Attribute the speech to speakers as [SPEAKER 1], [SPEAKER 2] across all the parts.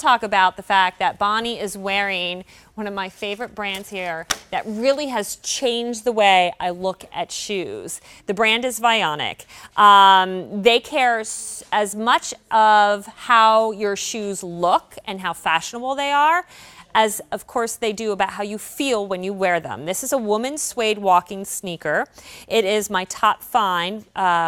[SPEAKER 1] talk about the fact that Bonnie is wearing one of my favorite brands here that really has changed the way I look at shoes. The brand is Vionic. They care as much of how your shoes look and how fashionable they are as, of course, they do about how you feel when you wear them. This is a woman's suede walking sneaker. It is my top find.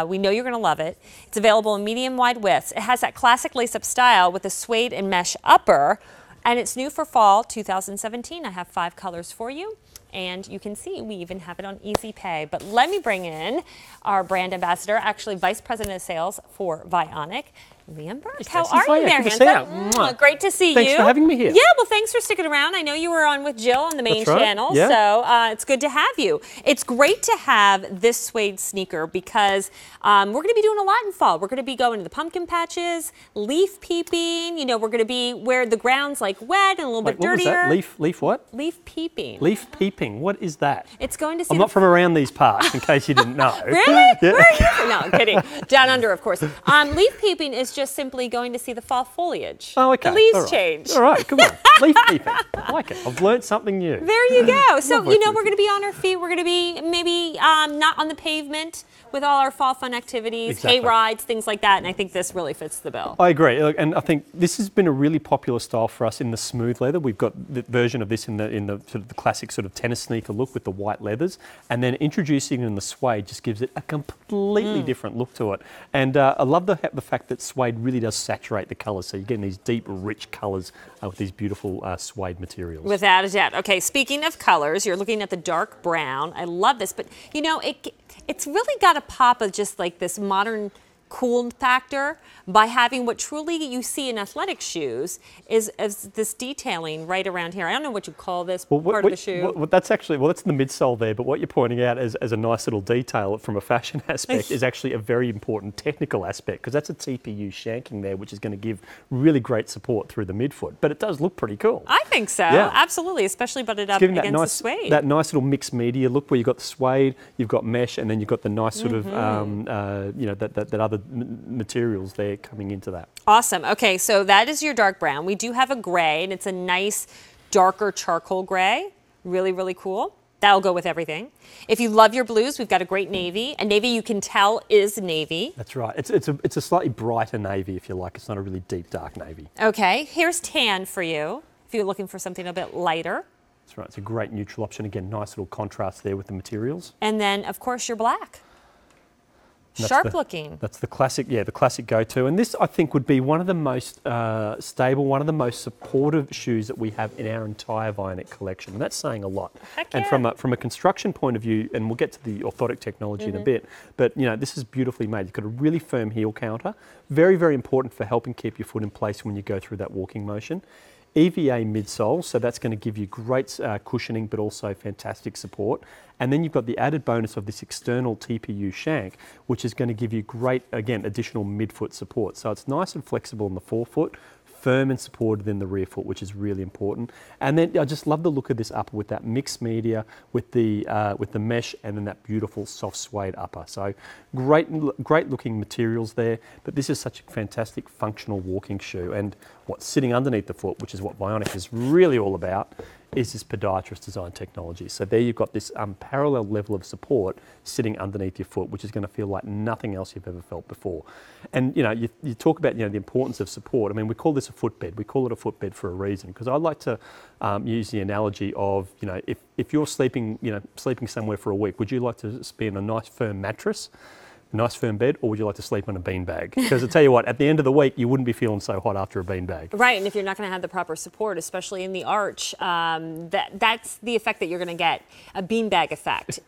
[SPEAKER 1] We know you're going to love it. It's available in medium wide widths. It has that classic lace-up style with a suede and mesh upper, and it's new for fall 2017. I have 5 colors for you, and you can see we even have it on Easy Pay. But let me bring in our brand ambassador, actually Vice President of Sales for Vionic, Liam Burke. How are you there, handsome? Great to see you.
[SPEAKER 2] Thanks for having me here.
[SPEAKER 1] Yeah, well, thanks for sticking around. I know you were on with Jill on the main channel, so it's good to have you. It's great to have this suede sneaker because we're going to be doing a lot in fall. We're going to be going to the pumpkin patches, leaf peeping. You know, we're going to be where the ground's like wet and a little bit dirtier.
[SPEAKER 2] What was that? Leaf what?
[SPEAKER 1] Leaf peeping.
[SPEAKER 2] Leaf peeping. What is that?
[SPEAKER 1] It's going to see.
[SPEAKER 2] I'm not from around these parts, in case you didn't know.
[SPEAKER 1] Really? Yeah. Where are you from? No, I'm kidding. Down under, of course. Leaf peeping is just simply going to see the fall foliage.
[SPEAKER 2] Oh, okay.
[SPEAKER 1] The leaves change.
[SPEAKER 2] All right, come on. Leaf peeping. I like it. I've learned something new.
[SPEAKER 1] There you go. So, you know, we're going to be on our feet. We're going to be maybe not on the pavement with all our fall fun activities, hay rides, things like that. And I think this really fits the bill.
[SPEAKER 2] I agree. And I think this has been a really popular style for us in the smooth leather. We've got the version of this in the sort of the classic sort of tennis sneaker look with the white leathers. And then introducing it in the suede just gives it a completely different look to it. And I love the fact that suede really does saturate the colours. So you're getting these deep, rich colours with these beautiful suede materials.
[SPEAKER 1] Without a doubt. Okay, speaking of colours, you're looking at the dark brown. I love this, but you know, it's really got a pop of just like this modern cool factor by having what truly you see in athletic shoes is this detailing right around here. I don't know what you call this part of the shoe.
[SPEAKER 2] That's actually, that's the midsole there, but what you're pointing out as a nice little detail from a fashion aspect is actually a very important technical aspect, because that's a TPU shanking there, which is going to give really great support through the midfoot. But it does look pretty cool.
[SPEAKER 1] I think so, absolutely, especially butted up against the suede.
[SPEAKER 2] That nice little mixed media look where you've got the suede, you've got mesh, and then you've got the nice sort of, you know, that other materials there coming into that.
[SPEAKER 1] Awesome. Okay, so that is your dark brown. We do have a gray, and it's a nice darker charcoal gray. Really, really cool. That'll go with everything. If you love your blues, we've got a great navy. A navy you can tell is navy.
[SPEAKER 2] That's right. It's a slightly brighter navy, if you like. It's not a really deep, dark navy.
[SPEAKER 1] Okay, here's tan for you, if you're looking for something a bit lighter.
[SPEAKER 2] That's right. It's a great neutral option. Again, nice little contrast there with the materials.
[SPEAKER 1] And then, of course, your black. Sharp looking.
[SPEAKER 2] That's the classic, the classic go-to. And this, I think, would be one of the most stable, one of the most supportive shoes that we have in our entire Vionic collection. And that's saying a lot.
[SPEAKER 1] Heck
[SPEAKER 2] and
[SPEAKER 1] yeah.
[SPEAKER 2] from a construction point of view, and we'll get to the orthotic technology in a bit, but you know, this is beautifully made. You've got a really firm heel counter. Very, very important for helping keep your foot in place when you go through that walking motion. EVA midsole, so that's going to give you great cushioning, but also fantastic support. And then you've got the added bonus of this external TPU shank, which is going to give you great, again, additional midfoot support. So it's nice and flexible in the forefoot, firm and supported in the rear foot, which is really important. And then I just love the look of this upper with that mixed media, with the mesh, and then that beautiful soft suede upper. So great looking materials there, but this is such a fantastic functional walking shoe. And what's sitting underneath the foot, which is what Vionic is really all about, is this podiatrist design technology. So there you've got this unparalleled level of support sitting underneath your foot, which is going to feel like nothing else you've ever felt before. And you know, you talk about, you know, the importance of support. I mean, we call this a footbed. We call it a footbed for a reason, because I like to use the analogy of, you know, if you're sleeping somewhere for a week, would you like to be in a nice firm mattress, nice firm bed, or would you like to sleep on a beanbag? Because I tell you what, at the end of the week, you wouldn't be feeling so hot after a beanbag.
[SPEAKER 1] Right, and if you're not going to have the proper support, especially in the arch, that's the effect that you're going to get, a beanbag effect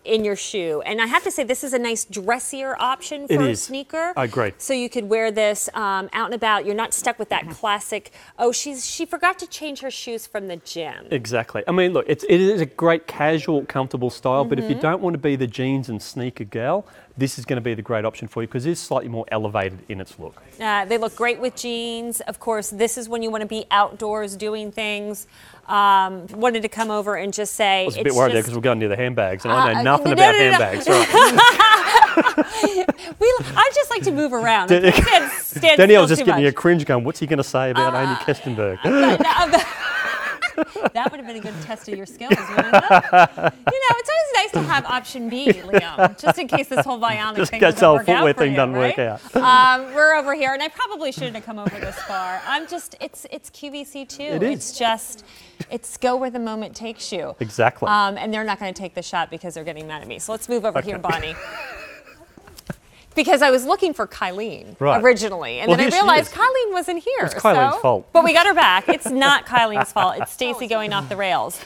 [SPEAKER 1] in your shoe. And I have to say, this is a nice dressier option for a sneaker.
[SPEAKER 2] I agree.
[SPEAKER 1] So you could wear this out and about. You're not stuck with that classic, oh, she forgot to change her shoes from the gym.
[SPEAKER 2] Exactly. I mean, look, it is a great casual, comfortable style, but if you don't want to be the jeans and sneaker gal, this is going to be the great option for you, because it is slightly more elevated in its look.
[SPEAKER 1] They look great with jeans. Of course, this is when you want to be outdoors doing things. Wanted to come over and just say...
[SPEAKER 2] I was a bit worried there because we're going near the handbags, and I know nothing about handbags. Right.
[SPEAKER 1] I just like to move around. I can't stand
[SPEAKER 2] Danielle's
[SPEAKER 1] still
[SPEAKER 2] just
[SPEAKER 1] too
[SPEAKER 2] giving me a
[SPEAKER 1] much.
[SPEAKER 2] cringe going, what's he going to say about Amy Kestenberg?
[SPEAKER 1] That would have been a good test of your skills, wouldn't it? It's always nice to have option B, Liam, just in case this whole Vionic thing doesn't work out
[SPEAKER 2] footwear
[SPEAKER 1] for
[SPEAKER 2] thing
[SPEAKER 1] you,
[SPEAKER 2] doesn't
[SPEAKER 1] right?
[SPEAKER 2] work out.
[SPEAKER 1] We're over here, and I probably shouldn't have come over this far. It's QVC too.
[SPEAKER 2] It is.
[SPEAKER 1] It's go where the moment takes you.
[SPEAKER 2] Exactly.
[SPEAKER 1] And they're not going to take the shot because they're getting mad at me. So let's move over here, Bonnie. Because I was looking for Kylene originally, and then I realized Kylene wasn't here.
[SPEAKER 2] It's Kylene's fault.
[SPEAKER 1] But we got her back. It's not Kylene's fault. It's Stacy going off the rails.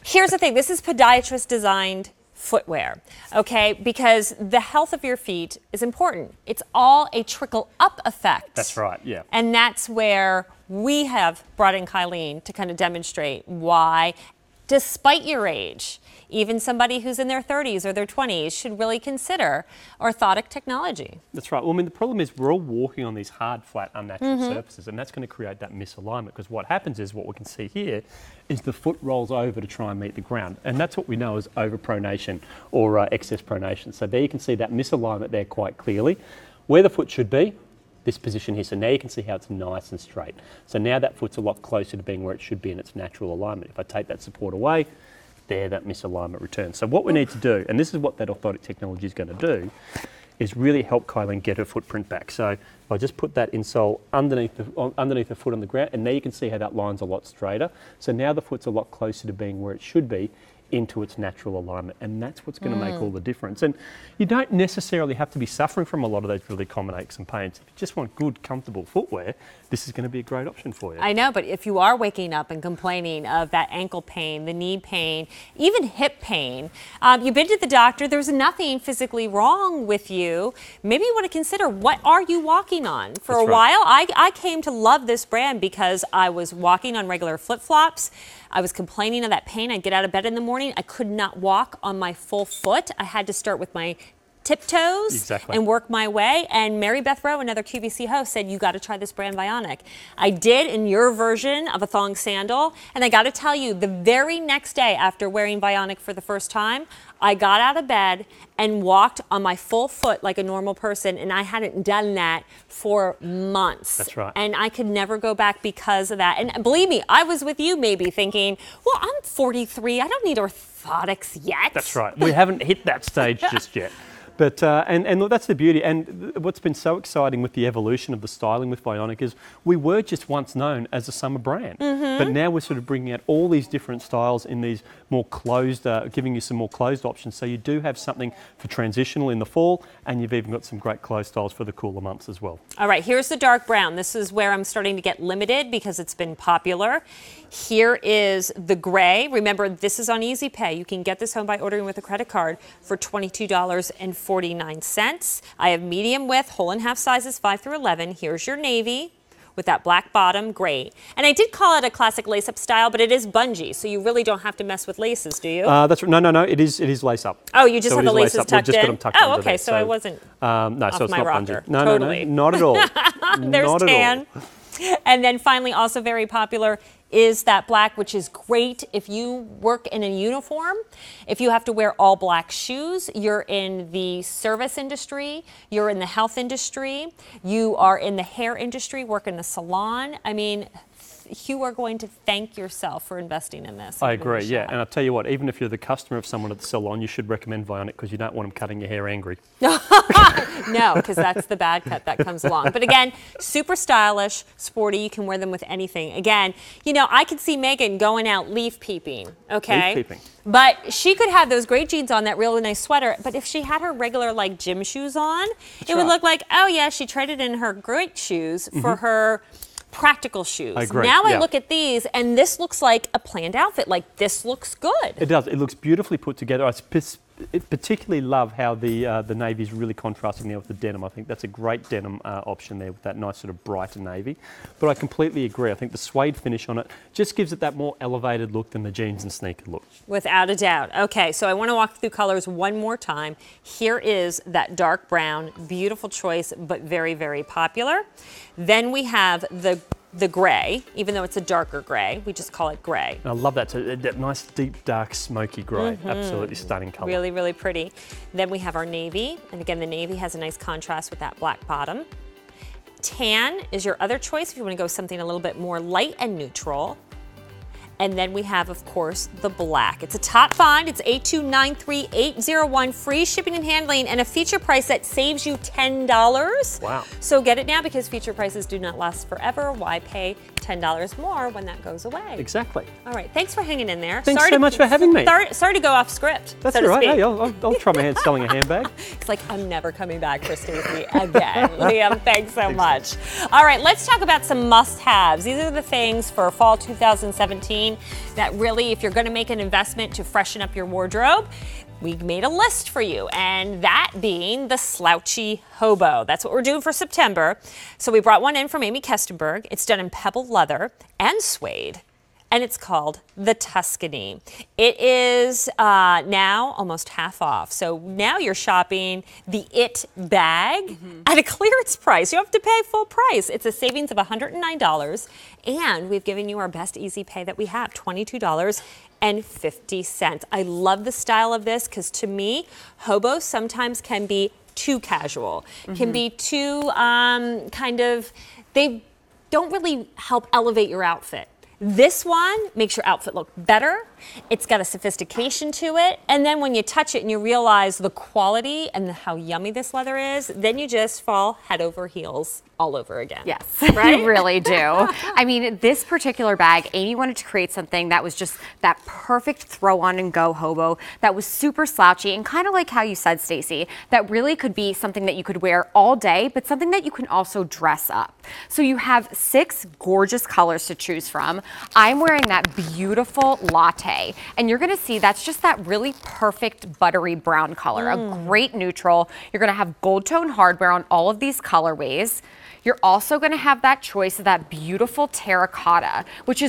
[SPEAKER 1] Here's the thing. This is podiatrist designed footwear, okay? Because the health of your feet is important. It's all a trickle up effect.
[SPEAKER 2] That's right, yeah.
[SPEAKER 1] And that's where we have brought in Kylene to kind of demonstrate why, despite your age, even somebody who's in their 30s or their 20s should really consider orthotic technology.
[SPEAKER 2] That's right. Well, I mean, the problem is we're all walking on these hard, flat, unnatural surfaces, and that's going to create that misalignment, because what happens is, what we can see here is the foot rolls over to try and meet the ground, and that's what we know as overpronation or excess pronation. So there you can see that misalignment there quite clearly. Where the foot should be, this position here. So now you can see how it's nice and straight. So now that foot's a lot closer to being where it should be in its natural alignment. If I take that support away, there, that misalignment returns. So what we need to do, and this is what that orthotic technology is going to do, is really help Kylene get her footprint back. So if I just put that insole underneath the foot on the ground, and now you can see how that line's a lot straighter. So now the foot's a lot closer to being where it should be, into its natural alignment, and that's what's going to make all the difference. And you don't necessarily have to be suffering from a lot of those really common aches and pains. If you just want good, comfortable footwear, this is going to be a great option for you.
[SPEAKER 1] I know, but if you are waking up and complaining of that ankle pain, the knee pain, even hip pain, you've been to the doctor, there's nothing physically wrong with you, maybe you want to consider, what are you walking on? For a while, I came to love this brand because I was walking on regular flip-flops. I was complaining of that pain. I'd get out of bed in the morning. I could not walk on my full foot. I had to start with my tiptoes and work my way. And Mary Beth Rowe, another QVC host, said, you got to try this brand Vionic. I did in your version of a thong sandal. And I got to tell you, the very next day after wearing Vionic for the first time, I got out of bed and walked on my full foot like a normal person, and I hadn't done that for months.
[SPEAKER 2] That's right.
[SPEAKER 1] And I could never go back because of that. And believe me, I was with you maybe thinking, well, I'm 43. I don't need orthotics yet.
[SPEAKER 2] That's right. We haven't hit that stage just yet. But and look, that's the beauty. And what's been so exciting with the evolution of the styling with Vionic is we were just once known as a summer brand, but now we're sort of bringing out all these different styles in these more closed, giving you some more closed options. So you do have something for transitional in the fall, and you've even got some great closed styles for the cooler months as well.
[SPEAKER 1] All right, here's the dark brown. This is where I'm starting to get limited because it's been popular. Here is the gray. Remember, this is on Easy Pay. You can get this home by ordering with a credit card for $22.49. I have medium width, whole and half sizes 5 through 11. Here's your navy with that black bottom, great. And I did call it a classic lace-up style, but it is bungee, so you really don't have to mess with laces, do you?
[SPEAKER 2] That's no. It is lace up.
[SPEAKER 1] Oh, you just have the laces tucked in?
[SPEAKER 2] We've just got them tucked under
[SPEAKER 1] okay,
[SPEAKER 2] there.
[SPEAKER 1] so I wasn't
[SPEAKER 2] no,
[SPEAKER 1] off
[SPEAKER 2] so it's
[SPEAKER 1] my
[SPEAKER 2] not
[SPEAKER 1] rocker.
[SPEAKER 2] bungee. No,
[SPEAKER 1] Totally.
[SPEAKER 2] no, not at all.
[SPEAKER 1] There's
[SPEAKER 2] not
[SPEAKER 1] tan.
[SPEAKER 2] At all.
[SPEAKER 1] And then finally, also very popular is that black, which is great if you work in a uniform, if you have to wear all black shoes, you're in the service industry, you're in the health industry, you are in the hair industry, work in the salon. I mean, you are going to thank yourself for investing in this.
[SPEAKER 2] I agree, yeah. And I'll tell you what, even if you're the customer of someone at the salon, you should recommend Vionic because you don't want them cutting your hair angry.
[SPEAKER 1] No, because that's the bad cut that comes along. But again, super stylish, sporty. You can wear them with anything. Again, you know, I could see Megan going out leaf peeping, okay?
[SPEAKER 2] Leaf peeping.
[SPEAKER 1] But she could have those great jeans on, that really nice sweater. But if she had her regular, like, gym shoes on, it would look like, oh, yeah, she traded in her great shoes for her practical shoes.
[SPEAKER 2] I agree.
[SPEAKER 1] Now I look at these, and this looks like a planned outfit. Like, this looks good.
[SPEAKER 2] It does. It looks beautifully put together. I particularly love how the navy is really contrasting there with the denim. I think that's a great denim option there with that nice sort of brighter navy. But I completely agree. I think the suede finish on it just gives it that more elevated look than the jeans and sneaker look. Without
[SPEAKER 1] a doubt. Okay, so I want to walk through colors one more time. Here is that dark brown, beautiful choice, but very, very popular. Then we have the the gray, even though it's a darker gray. We just call it gray.
[SPEAKER 2] And I love that. So that nice, deep, dark, smoky gray. Absolutely stunning color.
[SPEAKER 1] Really, really pretty. Then we have our navy. And again, the navy has a nice contrast with that black bottom. Tan is your other choice if you want to go something a little bit more light and neutral. And then we have, of course, the black. It's a top find. It's 8293801, free shipping and handling, and a feature price that saves you $10.
[SPEAKER 2] Wow.
[SPEAKER 1] So get it now because feature prices do not last forever. Why pay $10 more when that goes away?
[SPEAKER 2] Exactly.
[SPEAKER 1] All right, thanks for hanging in there.
[SPEAKER 2] Thanks so much for having me.
[SPEAKER 1] Sorry to go off script.
[SPEAKER 2] That's
[SPEAKER 1] so
[SPEAKER 2] all right.
[SPEAKER 1] speak.
[SPEAKER 2] Hey, I'll try my hand selling a handbag.
[SPEAKER 1] It's like, I'm never coming back for Stacey again. Liam, thanks so much. All right, let's talk about some must-haves. These are the things for fall 2017 that really, if you're going to make an investment to freshen up your wardrobe, we made a list for you, and that being the slouchy hobo. That's what we're doing for September. So we brought one in from Amy Kestenberg. It's done in pebble leather and suede, and it's called the Tuscany. It is now almost half off. So now you're shopping the It bag at a clearance price. You don't have to pay full price. It's a savings of $109, and we've given you our best easy pay that we have, $22.50. I love the style of this because to me, hobos sometimes can be too casual, can be too they don't really help elevate your outfit. This one makes your outfit look better. It's got a sophistication to it. And then when you touch it and you realize the quality and how yummy this leather is, then you just fall head over heels all over again.
[SPEAKER 3] Yes,
[SPEAKER 1] right?
[SPEAKER 3] You really do. I mean, this particular bag, Amy wanted to create something that was just that perfect throw on and go hobo that was super slouchy and kind of like how you said, Stacey, that really could be something that you could wear all day, but something that you can also dress up. So you have 6 gorgeous colors to choose from. I'm wearing that beautiful latte, and you're gonna see that's just that really perfect buttery brown color, a great neutral. You're gonna have gold tone hardware on all of these colorways. You're also going to have that choice of that beautiful terracotta, which is